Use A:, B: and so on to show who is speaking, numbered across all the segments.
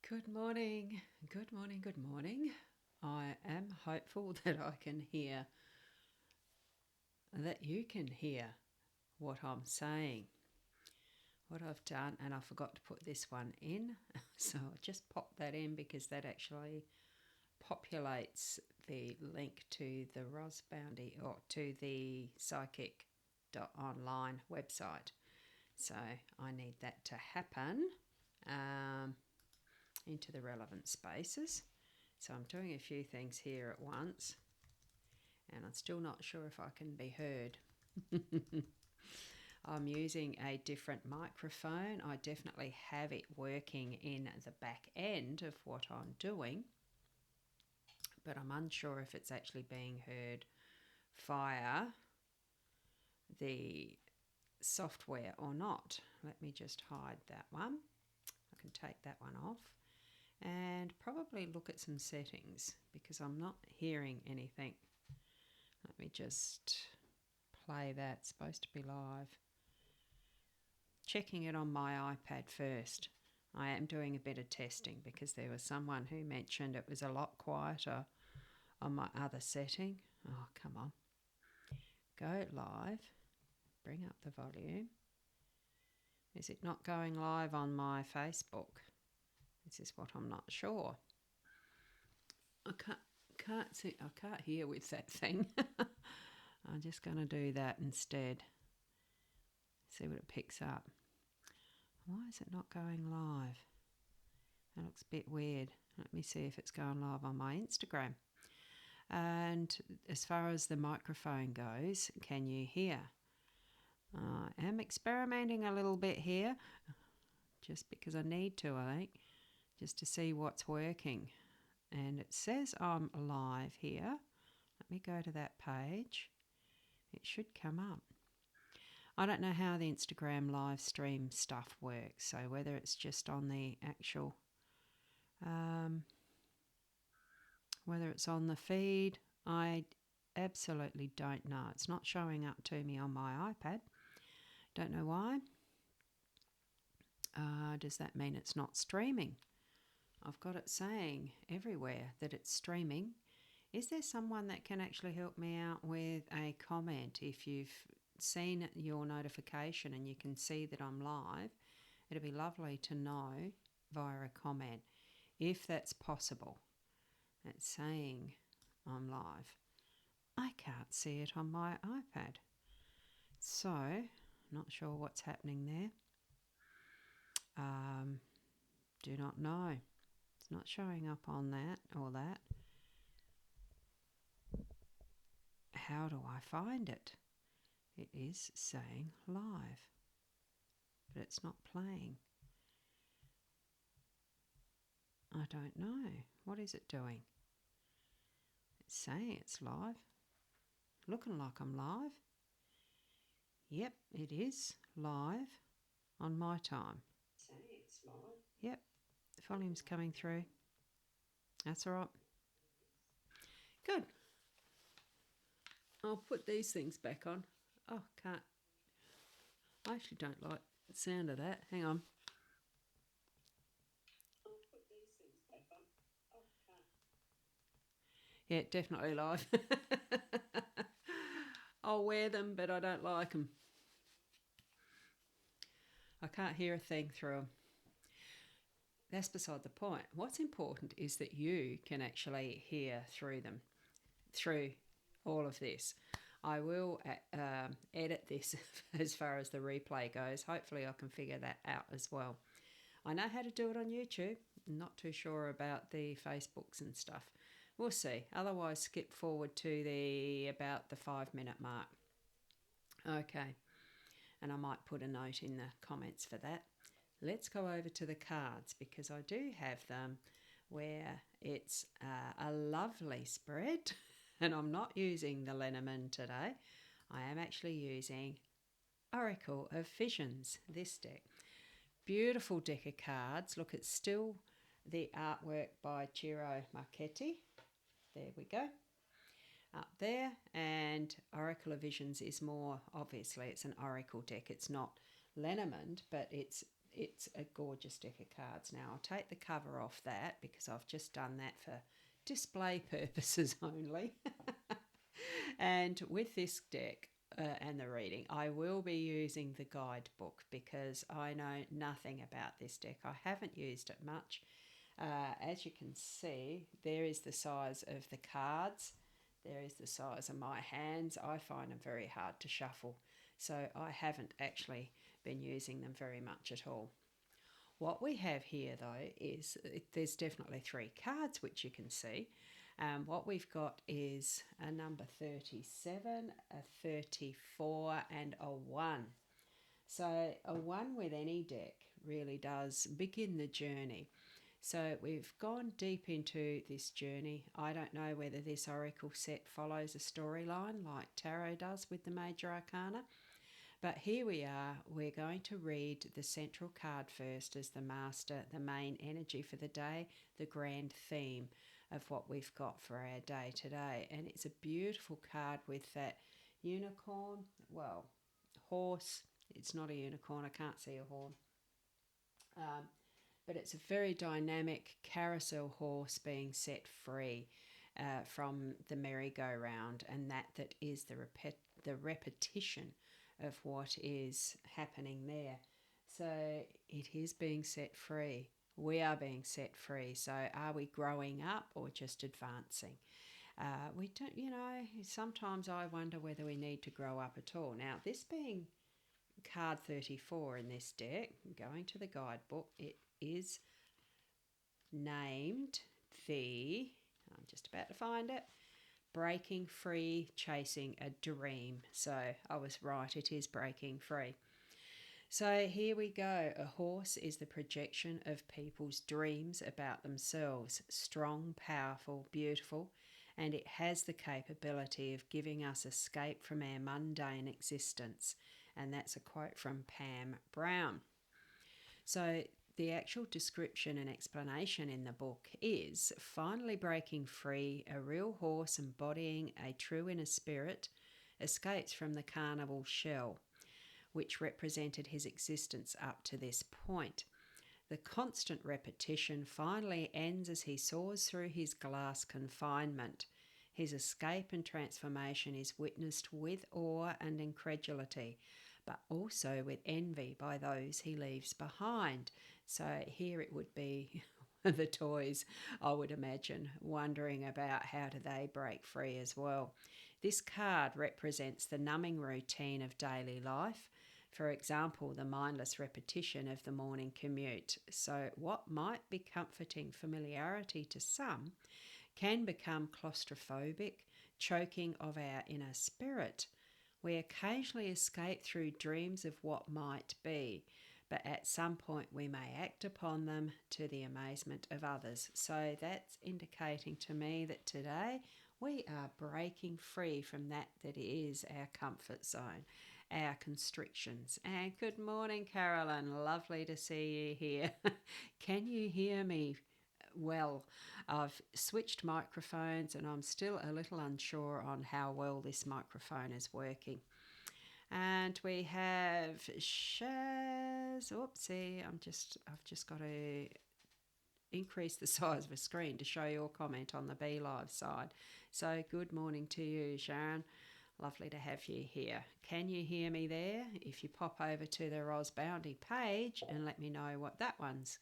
A: Good morning, good morning, good morning. I am hopeful that I can hear, that you can hear what I'm saying. What I've done, and I forgot to put this one in, so I just popped that in because that actually populates the link to the Boundy or to the psychic.online website. So I need that to happen into the relevant spaces. So I'm doing a few things here at once, and I'm still not sure if I can be heard. I'm using a different microphone. I definitely have it working in the back end of what I'm doing, but I'm unsure if it's actually being heard via the software or not. Let me just hide that one. I can take that one off and probably look at some settings because I'm not hearing anything. Let me just play that. It's supposed to be live. Checking it on my iPad first. I am doing a bit of testing because there was someone who mentioned it was a lot quieter on my other setting. Oh, come on. Go live. Bring up the volume. Is it not going live on my Facebook? This is what I'm not sure. I can't see. I can't hear with that thing. I'm just going to do that instead. See what it picks up. Why is it not going live? That looks a bit weird. Let me see if it's going live on my Instagram. And as far as the microphone goes, can you hear? I am experimenting a little bit here, just because I need to, I think, just to see what's working. And it says I'm live here. Let me go to that page. It should come up. I don't know how the Instagram live stream stuff works, so whether it's just on the actual, whether it's on the feed, I absolutely don't know. It's not showing up to me on my iPad. Don't know why. Does that mean it's not streaming? I've got it saying everywhere that it's streaming. Is there someone that can actually help me out with a comment? If you've seen your notification and you can see that I'm live, it'd be lovely to know via a comment if that's possible. It's saying I'm live. I can't see it on my iPad, so not sure what's happening there. Do not know. It's not showing up on that or that. How do I find it? It is saying live, but it's not playing. I don't know. What is it doing? It's saying it's live. Looking like I'm live. Yep, it is live on my time. Saying it's live. Yep, the volume's coming through. That's all right. Good. I'll put these things back on. Oh, can't. I actually don't like the sound of that. Hang on. I'll put these things back on. Oh, can't. Yeah, definitely live. I'll wear them, but I don't like them. I can't hear a thing through them. That's beside the point. What's important is that you can actually hear through them, through all of this. I will edit this as far as the replay goes. Hopefully I can figure that out as well. I know how to do it on YouTube. I'm not too sure about the Facebooks and stuff. We'll see. Otherwise, skip forward to about the 5-minute mark. Okay. And I might put a note in the comments for that. Let's go over to the cards because I do have them where it's a lovely spread. And I'm not using the Lenormand today. I am actually using Oracle of Visions, this deck. Beautiful deck of cards. Look, it's still the artwork by Ciro Marchetti. There we go. Up there. And Oracle of Visions is more, obviously, it's an Oracle deck. It's not Lenormand, but it's it's a gorgeous deck of cards. Now I'll take the cover off that because I've just done that for display purposes only. And with this deck and the reading, I will be using the guidebook because I know nothing about this deck. I haven't used it much. As you can see, there is the size of the cards. There is the size of my hands. I find them very hard to shuffle, so I haven't actually been using them very much at all. What we have here though is there's definitely 3 cards which you can see. What we've got is a number 37, a 34 and a 1. So a 1 with any deck really does begin the journey. So we've gone deep into this journey. I don't know whether this oracle set follows a storyline like tarot does with the major arcana. But here we are, we're going to read the central card first as the master, the main energy for the day, the grand theme of what we've got for our day today. And it's a beautiful card with that unicorn, well, horse. It's not a unicorn, I can't see a horn. But it's a very dynamic carousel horse being set free from the merry-go-round, and that is the repetition of what is happening there. So it is being set free. We are being set free. So are we growing up or just advancing? We don't, sometimes I wonder whether we need to grow up at all. Now, this being card 34 in this deck, going to the guidebook, it is named I'm just about to find it, breaking free, chasing a dream. So I was right, it is breaking free. So here we go. A horse is the projection of people's dreams about themselves. Strong, powerful, beautiful, and it has the capability of giving us escape from our mundane existence. And that's a quote from Pam Brown. So the actual description and explanation in the book is finally breaking free, a real horse embodying a true inner spirit escapes from the carnival shell, which represented his existence up to this point. The constant repetition finally ends as he soars through his glass confinement. His escape and transformation is witnessed with awe and incredulity, but also with envy by those he leaves behind. So here it would be the toys, I would imagine, wondering about how do they break free as well. This card represents the numbing routine of daily life. For example, the mindless repetition of the morning commute. So what might be comforting familiarity to some can become claustrophobic, choking of our inner spirit. We occasionally escape through dreams of what might be, but at some point we may act upon them to the amazement of others. So that's indicating to me that today we are breaking free from that is our comfort zone, our constrictions. And good morning, Carolyn. Lovely to see you here. Can you hear me well? I've switched microphones and I'm still a little unsure on how well this microphone is working. And we have Shaz. Oopsie, I've just got to increase the size of a screen to show your comment on the Be Live side. So good morning to you, Sharon. Lovely to have you here. Can you hear me there? If you pop over to the Boundy page and let me know what that one's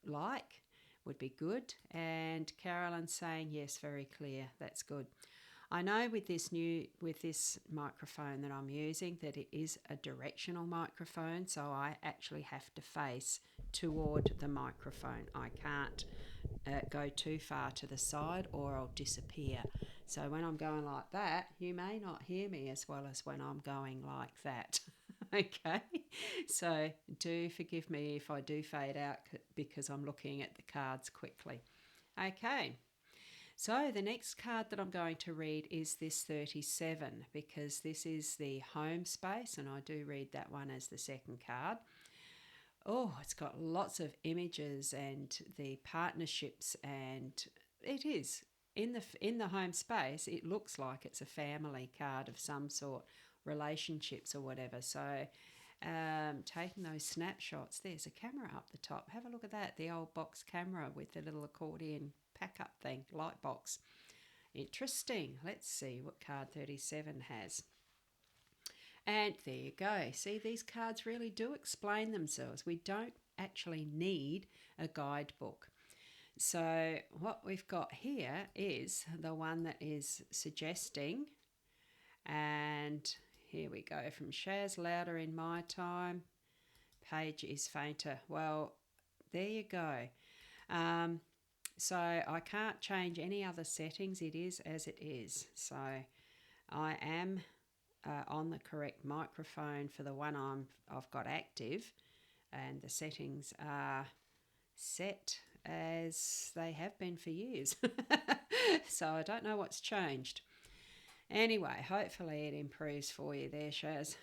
A: like, would be good. And Carolyn's saying yes, very clear. That's good. I know with this microphone that I'm using that it is a directional microphone, so I actually have to face toward the microphone. I can't go too far to the side or I'll disappear. So when I'm going like that, you may not hear me as well as when I'm going like that. Okay, so do forgive me if I do fade out because I'm looking at the cards quickly. Okay. So the next card that I'm going to read is this 37 because this is the home space and I do read that one as the second card. Oh, it's got lots of images and the partnerships, and it is in the home space. It looks like it's a family card of some sort, relationships or whatever. So taking those snapshots. There's a camera up the top. Have a look at that, the old box camera with the little accordion pack-up thing, light box. Interesting. Let's see what card 37 has. And there you go. See, these cards really do explain themselves. We don't actually need a guidebook. So what we've got here is the one that is suggesting, and here we go, from Shaz, louder in my time, page is fainter. Well, there you go. So I can't change any other settings. It is as it is. So I am on the correct microphone for the one I've got active, and the settings are set as they have been for years. So I don't know what's changed. Anyway, hopefully it improves for you there, Shaz.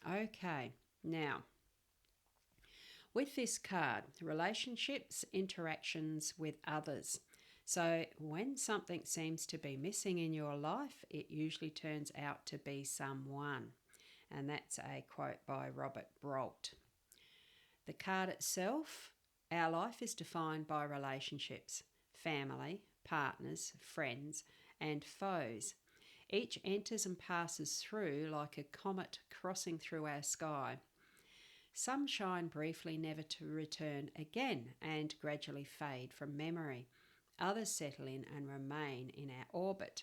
A: Okay, now with this card, relationships, interactions with others. So when something seems to be missing in your life, it usually turns out to be someone. And that's a quote by Robert Brault. The card itself, our life is defined by relationships, family, partners, friends, and foes. Each enters and passes through like a comet crossing through our sky. Some shine briefly, never to return again, and gradually fade from memory. Others settle in and remain in our orbit.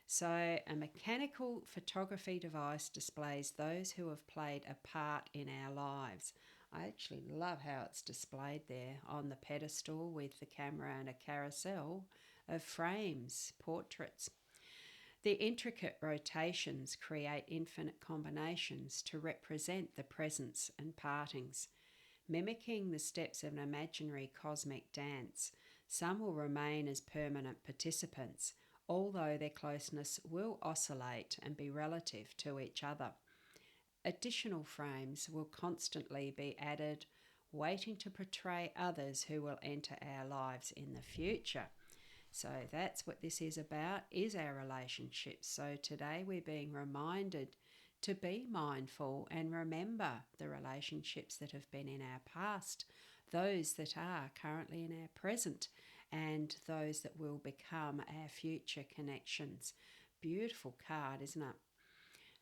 A: So a mechanical photography device displays those who have played a part in our lives. I actually love how it's displayed there on the pedestal with the camera and a carousel of frames, portraits. The intricate rotations create infinite combinations to represent the presence and partings. Mimicking the steps of an imaginary cosmic dance, some will remain as permanent participants, although their closeness will oscillate and be relative to each other. Additional frames will constantly be added, waiting to portray others who will enter our lives in the future. So that's what this is about, is our relationships. So today we're being reminded to be mindful and remember the relationships that have been in our past, those that are currently in our present, and those that will become our future connections. Beautiful card, isn't it?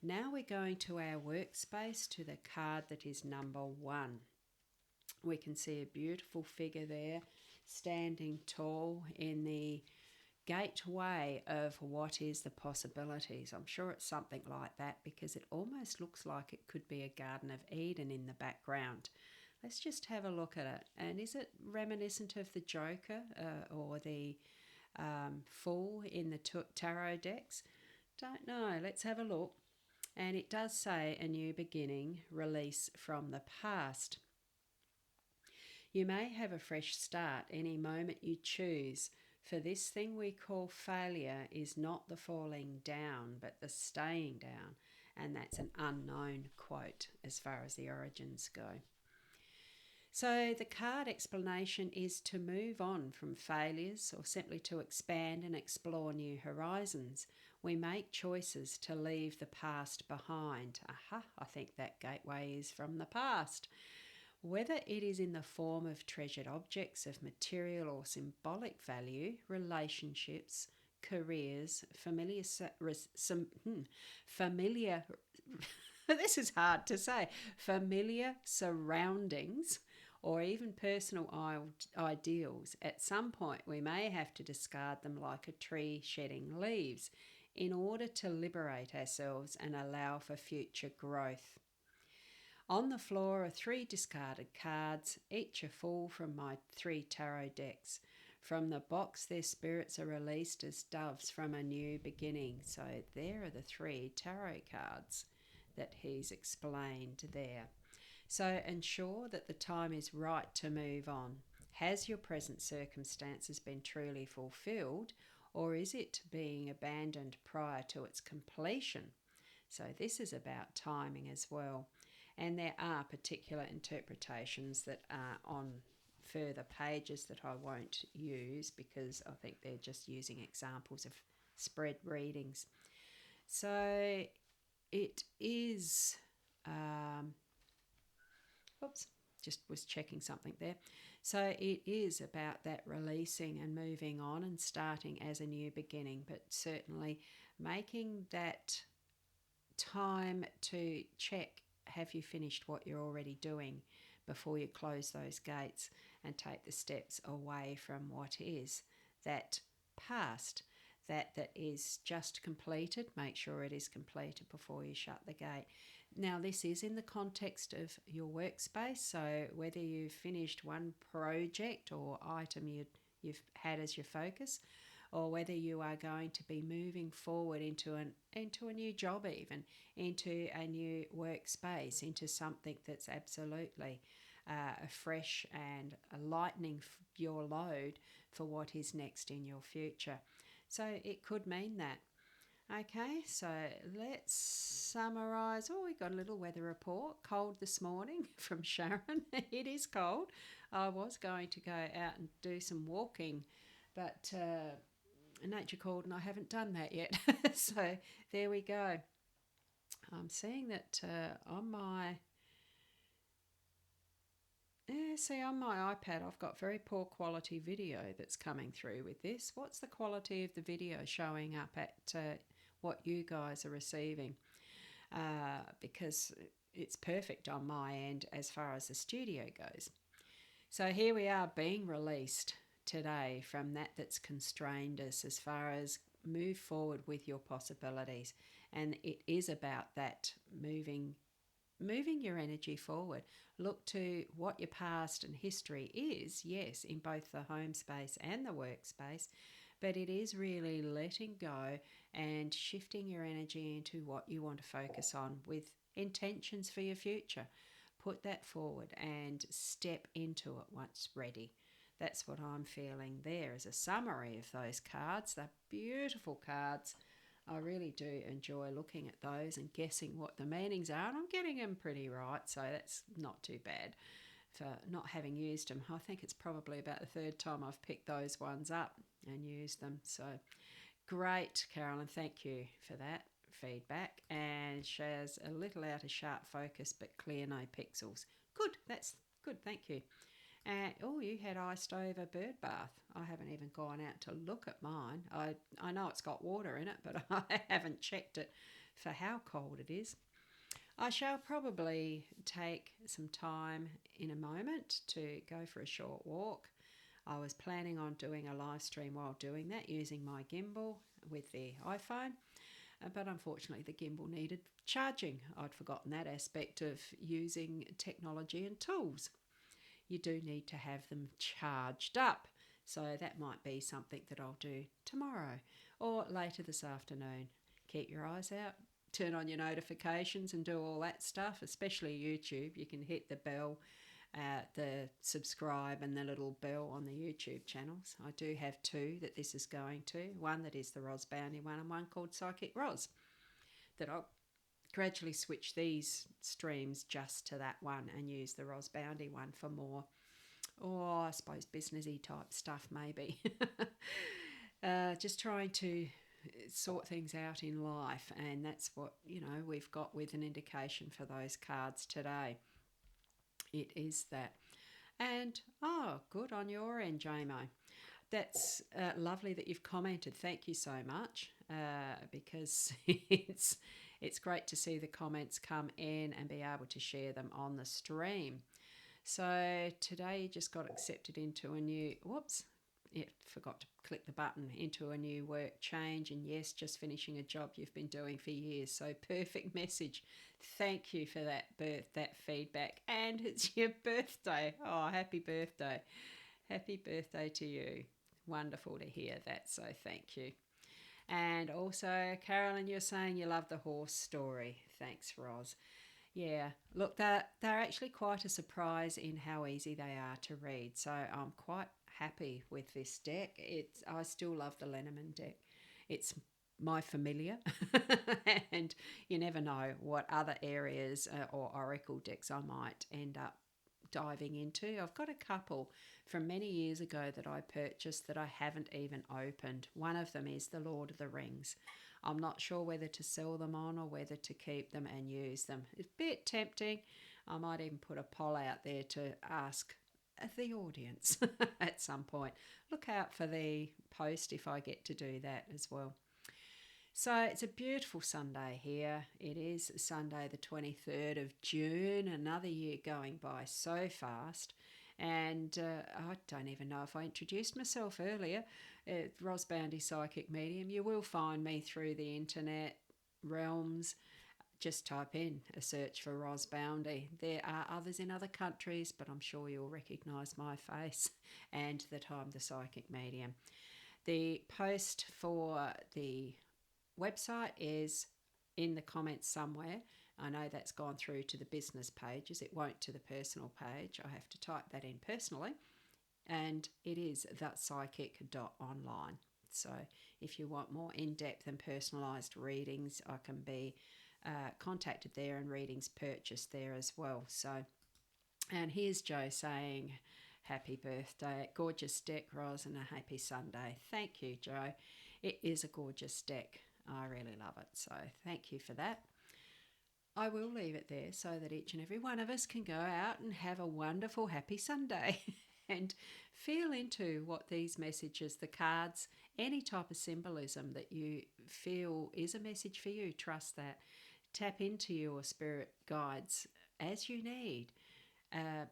A: Now we're going to our workspace, to the card that is number 1. We can see a beautiful figure there, standing tall in the gateway of what is the possibilities. I'm sure it's something like that, because it almost looks like it could be a Garden of Eden in the background. Let's just have a look at it. And is it reminiscent of the Joker or the Fool in the tarot decks? Don't know. Let's have a look. And it does say a new beginning, release from the past. You may have a fresh start any moment you choose, for this thing we call failure is not the falling down, but the staying down. And that's an unknown quote as far as the origins go. So the card explanation is to move on from failures, or simply to expand and explore new horizons. We make choices to leave the past behind. Aha, I think that gateway is from the past. Whether it is in the form of treasured objects of material or symbolic value, relationships, careers, familiar this is hard to say, familiar surroundings, or even personal ideals, at some point we may have to discard them like a tree shedding leaves in order to liberate ourselves and allow for future growth. On the floor are 3 discarded cards, each a full from my 3 tarot decks. From the box, their spirits are released as doves from a new beginning. So there are the 3 tarot cards that he's explained there. So ensure that the time is right to move on. Has your present circumstances been truly fulfilled, or is it being abandoned prior to its completion? So this is about timing as well. And there are particular interpretations that are on further pages that I won't use, because I think they're just using examples of spread readings. So it is Oops, just was checking something there. So it is about that releasing and moving on and starting as a new beginning, but certainly making that time to check, have you finished what you're already doing before you close those gates and take the steps away from what is that past, that is just completed. Make sure it is completed before you shut the gate. Now, this is in the context of your workspace, so whether you've finished one project or item you've had as your focus, or whether you are going to be moving forward into a new job, even into a new workspace, into something that's absolutely fresh and lightening your load for what is next in your future. So it could mean that. Okay, so let's summarise. Oh, we got a little weather report. Cold this morning from Sharon. It is cold. I was going to go out and do some walking, but nature called and I haven't done that yet. So there we go. I'm seeing that on my iPad I've got very poor quality video that's coming through with this. What's the quality of the video showing up at what you guys are receiving? Because it's perfect on my end as far as the studio goes. So here we are being released today from that's constrained us as far as move forward with your possibilities. And it is about that moving your energy forward. Look to what your past and history is, yes, in both the home space and the workspace, but it is really letting go and shifting your energy into what you want to focus on with intentions for your future. Put that forward and step into it once ready. That's what I'm feeling there as a summary of those cards. They're beautiful cards. I really do enjoy looking at those and guessing what the meanings are, and I'm getting them pretty right, so that's not too bad for not having used them. I think it's probably about the third time I've picked those ones up and used them. So great, Carolyn, thank you for that feedback. And Shaz, a little out of sharp focus but clear, no pixels. Good, that's good, thank you. Oh, you had iced over bird bath. I haven't even gone out to look at mine. I know it's got water in it, but I haven't checked it for how cold it is. I shall probably take some time in a moment to go for a short walk. I was planning on doing a live stream while doing that using my gimbal with the iPhone, but unfortunately the gimbal needed charging. I'd forgotten that aspect of using technology and tools. You do need to have them charged up. So that might be something that I'll do tomorrow or later this afternoon. Keep your eyes out, turn on your notifications and do all that stuff, especially YouTube. You can hit the bell, the subscribe and the little bell on the YouTube channels. I do have two that this is going to. One that is the Ros Boundy one and one called Psychic Ros that I'll gradually switch these streams just to that one and use the Ros Boundy one for more, or I suppose businessy type stuff maybe. Just trying to sort things out in life, and that's what we've got with an indication for those cards today. It is that. And good on your end, JMO. That's lovely that you've commented. Thank you so much, because it's great to see the comments come in and be able to share them on the stream. So today you just got accepted into a new, forgot to click the button, into a new work change, and yes, just finishing a job you've been doing for years. So perfect message. Thank you for that feedback. And it's your birthday. Oh, happy birthday. Happy birthday to you. Wonderful to hear that, so thank you. And also, Carolyn, you're saying you love the horse story. Thanks, Ros. Yeah, look, they're actually quite a surprise in how easy they are to read. So I'm quite happy with this deck. I still love the Lenormand deck. It's my familiar, and you never know what other areas or oracle decks I might end up diving into. I've got a couple from many years ago that I purchased that I haven't even opened. One of them is the Lord of the Rings. I'm not sure whether to sell them on or whether to keep them and use them. It's a bit tempting. I might even put a poll out there to ask the audience at some point. Look out for the post if I get to do that as well. So it's a beautiful Sunday here. It is Sunday the 23rd of June, another year going by so fast. And I don't even know if I introduced myself earlier. Ros Boundy Psychic Medium. You will find me through the internet realms. Just type in a search for Ros Boundy. There are others in other countries, but I'm sure you'll recognise my face and that I'm the psychic medium. The post for the website is in the comments somewhere. I know that's gone through to the business pages. It won't to the personal page. I have to type that in personally. And it is thatpsychic.online. So if you want more in-depth and personalised readings, I can be contacted there and readings purchased there as well. So, and here's Joe saying, happy birthday. Gorgeous deck, Ros, and a happy Sunday. Thank you, Joe. It is a gorgeous deck. I really love it. So thank you for that. I will leave it there so that each and every one of us can go out and have a wonderful, happy Sunday and feel into what these messages, the cards, any type of symbolism that you feel is a message for you. Trust that. Tap into your spirit guides as you need.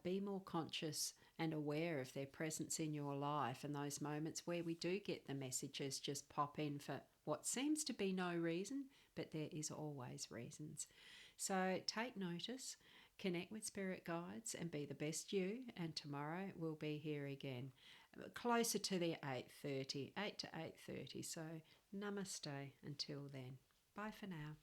A: Be more conscious and aware of their presence in your life, and those moments where we do get the messages just pop in for what seems to be no reason, but there is always reasons. So take notice, connect with spirit guides and be the best you, and tomorrow we'll be here again closer to the 8 to 8:30. So namaste until then. Bye for now.